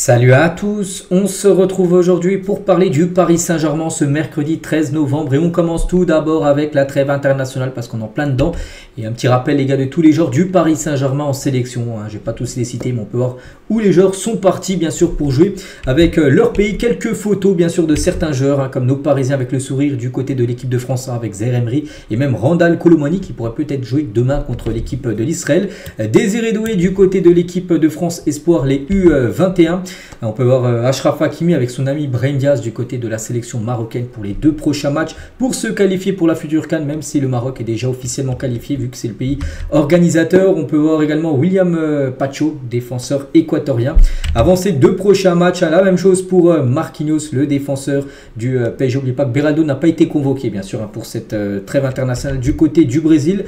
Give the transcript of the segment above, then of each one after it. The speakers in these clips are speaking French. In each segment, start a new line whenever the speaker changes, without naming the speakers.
Salut à tous, on se retrouve aujourd'hui pour parler du Paris Saint-Germain ce mercredi 13 novembre et on commence tout d'abord avec la trêve internationale parce qu'on est en plein dedans. Et un petit rappel les gars de tous les joueurs du Paris Saint-Germain en sélection, je vais pas tous les citer mais on peut voir où les joueurs sont partis bien sûr pour jouer avec leur pays. Quelques photos bien sûr de certains joueurs comme nos Parisiens avec le sourire du côté de l'équipe de France avec Zaïre Emery et même Randal Kolo Muani qui pourrait peut-être jouer demain contre l'équipe de l'Israël. Désiré Doué du côté de l'équipe de France Espoir les U21. On peut voir Achraf Hakimi avec son ami Brahim Diaz du côté de la sélection marocaine pour les deux prochains matchs pour se qualifier pour la future CAN, même si le Maroc est déjà officiellement qualifié vu que c'est le pays organisateur. On peut voir également William Pacho, défenseur équatorien. Avant ces deux prochains matchs, la même chose pour Marquinhos, le défenseur du PSG. N'oubliez pas que Beraldo n'a pas été convoqué bien sûr pour cette trêve internationale du côté du Brésil.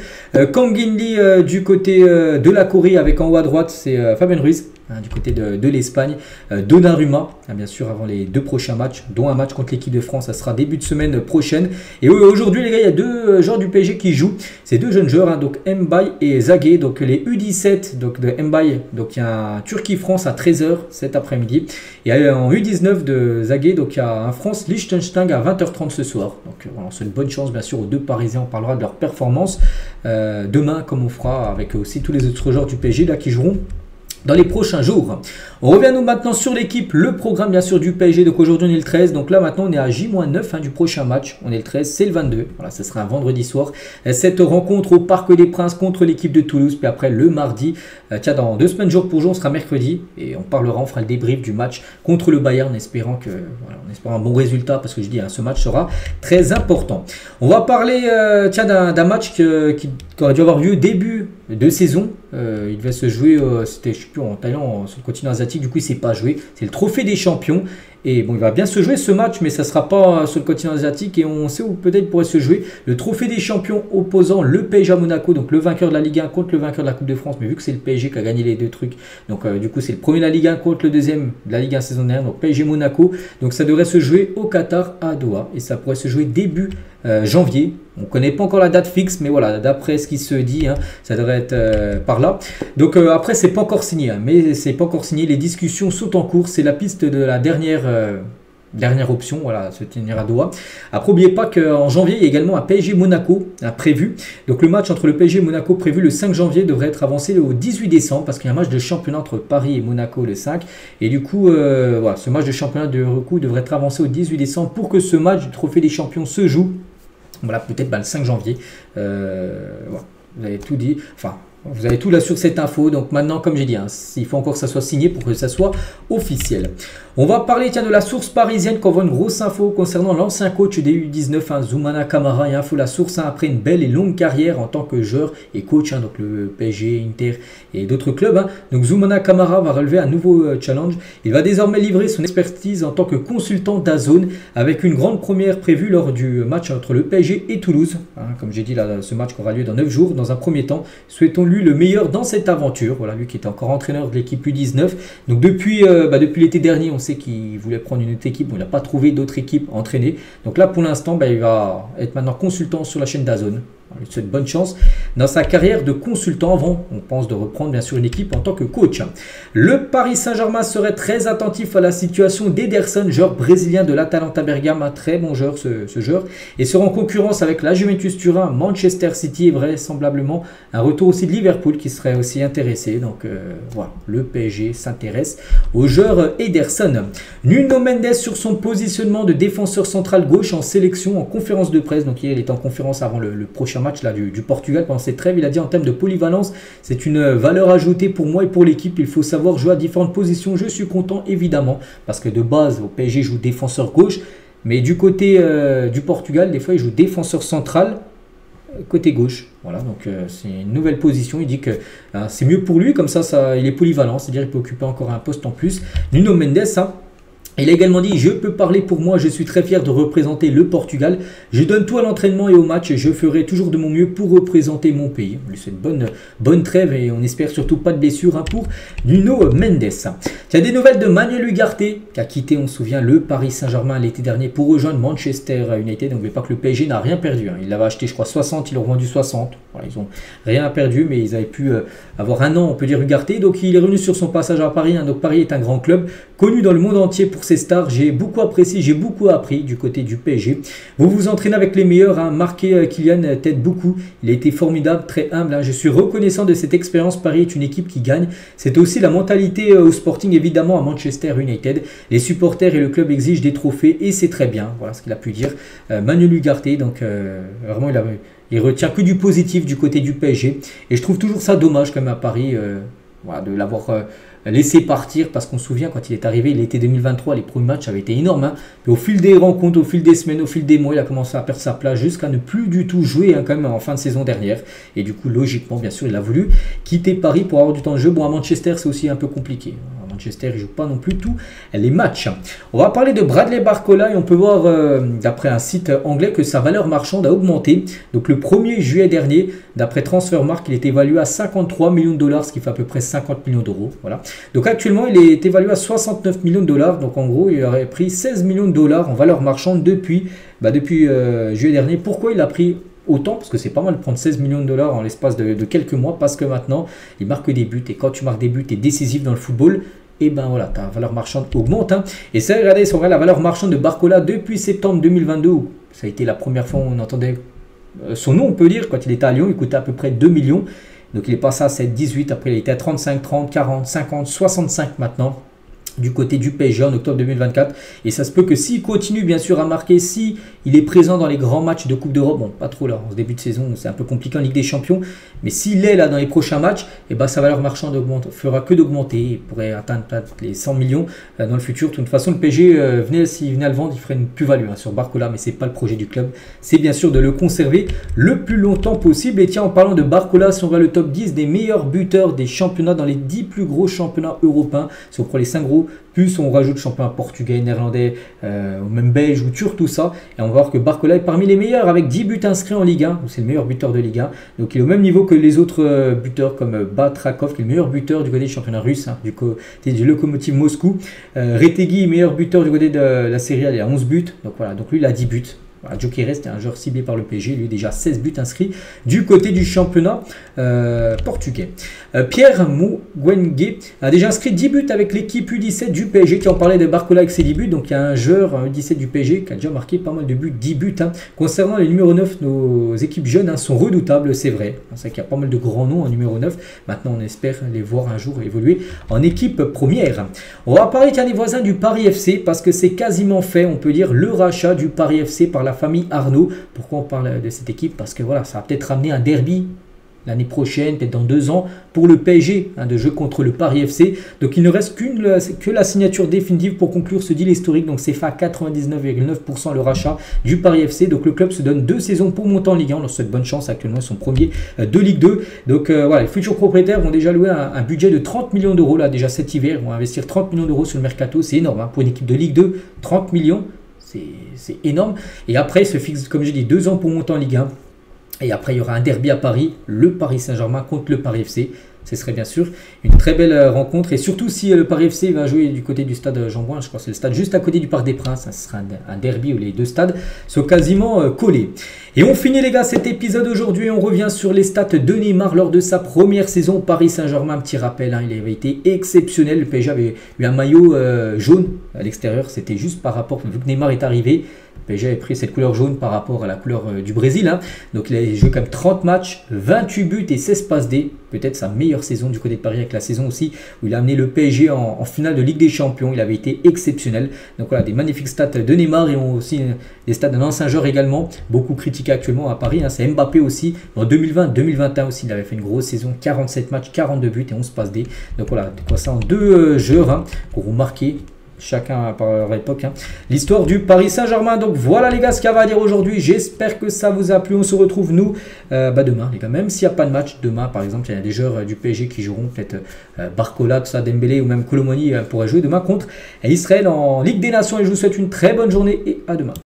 Kang In Lee du côté de la Corée avec en haut à droite c'est Fabien Ruiz. Du côté de l'Espagne, Donnarumma, bien sûr avant les deux prochains matchs, dont un match contre l'équipe de France, ça sera début de semaine prochaine. Et aujourd'hui les gars, il y a deux joueurs du PSG qui jouent, ces deux jeunes joueurs, donc Mbaye et Zagué, donc les U17 donc de Mbaye, donc il y a un Turquie-France à 13 h cet après-midi, et en U19 de Zagué, donc il y a un France-Liechtenstein à 20 h 30 ce soir. Donc voilà, on souhaite une bonne chance bien sûr aux deux Parisiens, on parlera de leur performance demain comme on fera avec aussi tous les autres joueurs du PSG là qui joueront dans les prochains jours. On revient nous maintenant sur l'équipe, le programme bien sûr du PSG. Donc aujourd'hui on est le 13, donc là maintenant on est à J-9 du prochain match. On est le 13, c'est le 22, voilà, ce sera un vendredi soir. Cette rencontre au Parc des Princes contre l'équipe de Toulouse. Puis après le mardi, tiens dans 2 semaines jour pour jour, on sera mercredi. Et on fera le débrief du match contre le Bayern en espérant un bon résultat. Parce que je dis, ce match sera très important. On va parler d'un match qui aurait dû avoir lieu début de saison. Il devait se jouer, c'était je sais plus en Thaïlande, sur le continent asiatique, du coup il ne s'est pas joué. C'est le trophée des champions. Et bon, il va bien se jouer ce match, mais ça ne sera pas sur le continent asiatique. Et on sait où peut-être pourrait se jouer le trophée des champions opposant le PSG à Monaco. Donc le vainqueur de la Ligue 1 contre le vainqueur de la Coupe de France. Mais vu que c'est le PSG qui a gagné les deux trucs, donc du coup c'est le premier de la Ligue 1 contre le deuxième de la Ligue 1 saison dernière. Donc PSG Monaco. Donc ça devrait se jouer au Qatar à Doha. Et ça pourrait se jouer début janvier. On ne connaît pas encore la date fixe, mais voilà, d'après ce qui se dit, ça devrait être par là. Donc après, c'est pas encore signé, mais c'est pas encore signé. Les discussions sont en cours. C'est la piste de la dernière option, voilà, se tenir à Doha. Après, n'oubliez pas qu'en janvier, il y a également un PSG Monaco prévu. Donc le match entre le PSG et Monaco prévu le 5 janvier devrait être avancé au 18 décembre parce qu'il y a un match de championnat entre Paris et Monaco le 5. Et du coup, voilà, ce match de championnat devrait être avancé au 18 décembre pour que ce match du Trophée des Champions se joue. Voilà, peut-être le 5 janvier. Voilà, vous avez tout dit. Enfin, vous avez tout là sur cette info. Donc maintenant, comme j'ai dit, il faut encore que ça soit signé pour que ça soit officiel. On va parler de la source parisienne qui envoie une grosse info concernant l'ancien coach des U19, Zoumana Camara. Et info la source après une belle et longue carrière en tant que joueur et coach, donc le PSG, Inter et d'autres clubs. Donc Zoumana Camara va relever un nouveau challenge. Il va désormais livrer son expertise en tant que consultant DAZN avec une grande première prévue lors du match entre le PSG et Toulouse. Comme j'ai dit, là, ce match qui aura lieu dans 9 jours. Dans un premier temps, souhaitons-lui le meilleur dans cette aventure. Voilà, lui qui est encore entraîneur de l'équipe U19. Donc depuis l'été dernier, on sait qu'il voulait prendre une autre équipe. Il n'a pas trouvé d'autres équipes à entraîner. Donc là, pour l'instant, il va être maintenant consultant sur la chaîne DAZN. Je lui souhaite bonne chance dans sa carrière de consultant avant, on pense, de reprendre bien sûr une équipe en tant que coach. Le Paris Saint-Germain serait très attentif à la situation d'Ederson, joueur brésilien de l'Atalanta Bergame, un très bon joueur ce joueur, et sera en concurrence avec la Juventus Turin, Manchester City et vraisemblablement un retour aussi de Liverpool qui serait aussi intéressé. Donc voilà, le PSG s'intéresse au joueur Ederson. Nuno Mendes sur son positionnement de défenseur central gauche en sélection en conférence de presse. Donc hier il est en conférence avant le prochain match là, du Portugal pendant cette trêve. Il a dit en termes de polyvalence, c'est une valeur ajoutée pour moi et pour l'équipe. Il faut savoir jouer à différentes positions. Je suis content évidemment parce que de base au PSG joue défenseur gauche, mais du côté du Portugal des fois il joue défenseur central côté gauche. Voilà, donc c'est une nouvelle position. Il dit que c'est mieux pour lui, comme ça il est polyvalent, c'est-à-dire il peut occuper encore un poste en plus. Nuno Mendes, Il a également dit: je peux parler pour moi, je suis très fier de représenter le Portugal. Je donne tout à l'entraînement et au match. Je ferai toujours de mon mieux pour représenter mon pays. On lui souhaite bonne trêve et on espère surtout pas de blessure pour Nuno Mendes. Il y a des nouvelles de Manuel Ugarte qui a quitté, on se souvient, le Paris Saint-Germain l'été dernier pour rejoindre Manchester United. Donc, n'oubliez pas que le PSG n'a rien perdu. Il l'avait acheté, je crois, 60, ils l'ont vendu 60. Voilà, ils n'ont rien perdu, mais ils avaient pu avoir un an, on peut dire, Ugarte. Donc, il est revenu sur son passage à Paris. Donc, Paris est un grand club connu dans le monde entier pour ses stars. J'ai beaucoup apprécié, j'ai beaucoup appris du côté du PSG. Vous vous entraînez avec les meilleurs, marqué Kylian t'aide beaucoup. Il a été formidable, très humble. Je suis reconnaissant de cette expérience. Paris est une équipe qui gagne. C'est aussi la mentalité au Sporting, évidemment, à Manchester United. Les supporters et le club exigent des trophées et c'est très bien. Voilà ce qu'il a pu dire Manuel Ugarte. Donc, vraiment, il retient que du positif du côté du PSG. Et je trouve toujours ça dommage, comme à Paris, voilà, de l'avoir laissé partir, parce qu'on se souvient quand il est arrivé l'été 2023, les premiers matchs avaient été énormes. Et au fil des rencontres, au fil des semaines, au fil des mois, il a commencé à perdre sa place jusqu'à ne plus du tout jouer quand même en fin de saison dernière. Et du coup, logiquement, bien sûr, il a voulu quitter Paris pour avoir du temps de jeu. Bon, à Manchester, c'est aussi un peu compliqué. À Manchester, il ne joue pas non plus tous les matchs. On va parler de Bradley Barcola et on peut voir, d'après un site anglais, que sa valeur marchande a augmenté. Donc le 1er juillet dernier, d'après Transfermarkt, il est évalué à 53 millions de dollars, ce qui fait à peu près 50 millions d'euros. Voilà. Donc actuellement, il est évalué à 69 millions de dollars. Donc en gros, il aurait pris 16 millions de dollars en valeur marchande depuis juillet dernier. Pourquoi il a pris autant? Parce que c'est pas mal de prendre 16 millions de dollars en l'espace de quelques mois, parce que maintenant, il marque des buts. Et quand tu marques des buts, tu es décisif dans le football. Et ben voilà, ta valeur marchande augmente. Et ça, regardez, si on regarde la valeur marchande de Barcola depuis septembre 2022, où ça a été la première fois où on entendait son nom, on peut dire, quand il était à Lyon, il coûtait à peu près 2 millions. Donc il est passé à 7, 18, après il était à 35, 30, 40, 50, 65 maintenant, du côté du PSG en octobre 2024. Et ça se peut que s'il continue bien sûr à marquer, si il est présent dans les grands matchs de Coupe d'Europe, bon pas trop là, en ce début de saison c'est un peu compliqué en Ligue des Champions, mais s'il est là dans les prochains matchs, et ben sa valeur marchande fera que d'augmenter. Il pourrait atteindre les 100 millions dans le futur. De toute façon, le PSG, s'il venait à le vendre, il ferait une plus-value sur Barcola, mais c'est pas le projet du club. C'est bien sûr de le conserver le plus longtemps possible. Et tiens, en parlant de Barcola, si on voit le top 10 des meilleurs buteurs des championnats dans les 10 plus gros championnats européens, si on prend les 5 gros, plus on rajoute championnat portugais, néerlandais, ou même belge ou turc, tout ça, et on va voir que Barcola est parmi les meilleurs avec 10 buts inscrits en Ligue 1, c'est le meilleur buteur de Ligue 1, donc il est au même niveau que les autres buteurs comme Batrakov, qui est le meilleur buteur du côté du championnat russe, du côté du Lokomotiv Moscou, Retegui, meilleur buteur du côté de la Serie A, il a 11 buts, donc voilà, donc lui il a 10 buts. Voilà, Gyökeres était un joueur ciblé par le PSG, lui déjà 16 buts inscrits du côté du championnat portugais. Pierre Mouguengue a déjà inscrit 10 buts avec l'équipe U17 du PSG, qui en parlait de Barcola avec ses 10 buts. Donc il y a un joueur U17 du PSG qui a déjà marqué pas mal de buts, 10 buts. Concernant les numéros 9, nos équipes jeunes sont redoutables, c'est vrai. C'est vrai qu'il y a pas mal de grands noms en numéro 9. Maintenant on espère les voir un jour évoluer en équipe première. On va parler des voisins du Paris FC, parce que c'est quasiment fait, on peut dire, le rachat du Paris FC par la famille Arnaud. Pourquoi on parle de cette équipe? Parce que voilà, ça va peut-être ramener un derby l'année prochaine, peut-être dans 2 ans, pour le PSG, de jeu contre le Paris FC. Donc il ne reste que la signature définitive pour conclure ce deal historique. Donc c'est fait à 99,9% le rachat du Paris FC. Donc le club se donne 2 saisons pour monter en Ligue 1. On leur souhaite bonne chance, actuellement ils sont premiers de Ligue 2. Donc voilà, les futurs propriétaires vont déjà louer un budget de 30 millions d'euros. Là déjà cet hiver, ils vont investir 30 millions d'euros sur le mercato. C'est énorme pour une équipe de Ligue 2, 30 millions. C'est énorme. Et après, il se fixe, comme j'ai dit, 2 ans pour monter en Ligue 1. Et après, il y aura un derby à Paris, le Paris Saint-Germain contre le Paris FC. Ce serait bien sûr une très belle rencontre. Et surtout, si le Paris FC va jouer du côté du stade Jean-Bouin, je crois que c'est le stade juste à côté du Parc des Princes. Ce sera un derby où les 2 stades sont quasiment collés. Et on finit les gars cet épisode aujourd'hui. On revient sur les stats de Neymar lors de sa première saison au Paris Saint-Germain. Un petit rappel, il avait été exceptionnel. Le PSG avait eu un maillot jaune à l'extérieur. C'était juste par rapport, vu que Neymar est arrivé, le PSG avait pris cette couleur jaune par rapport à la couleur du Brésil. Donc il a joué quand même 30 matchs, 28 buts et 16 passes D. Peut-être sa meilleure saison du côté de Paris, avec la saison aussi où il a amené le PSG en finale de Ligue des Champions. Il avait été exceptionnel. Donc voilà, des magnifiques stats de Neymar, et aussi des stats d'un ancien joueur également, beaucoup critiqué actuellement à Paris. C'est Mbappé aussi. En 2020-2021 aussi, il avait fait une grosse saison, 47 matchs, 42 buts et 11 passes D. Donc voilà, ça en 2 joueurs qui auront marqué chacun par leur époque, hein. L'histoire du Paris Saint-Germain. Donc voilà les gars ce qu'il y avait à dire aujourd'hui. J'espère que ça vous a plu. On se retrouve nous demain les gars. Même s'il n'y a pas de match demain par exemple, il y a des joueurs du PSG qui joueront peut-être Barcola, tout ça, Dembélé ou même Colomoni pourrait jouer demain contre Israël en Ligue des Nations. Et je vous souhaite une très bonne journée et à demain.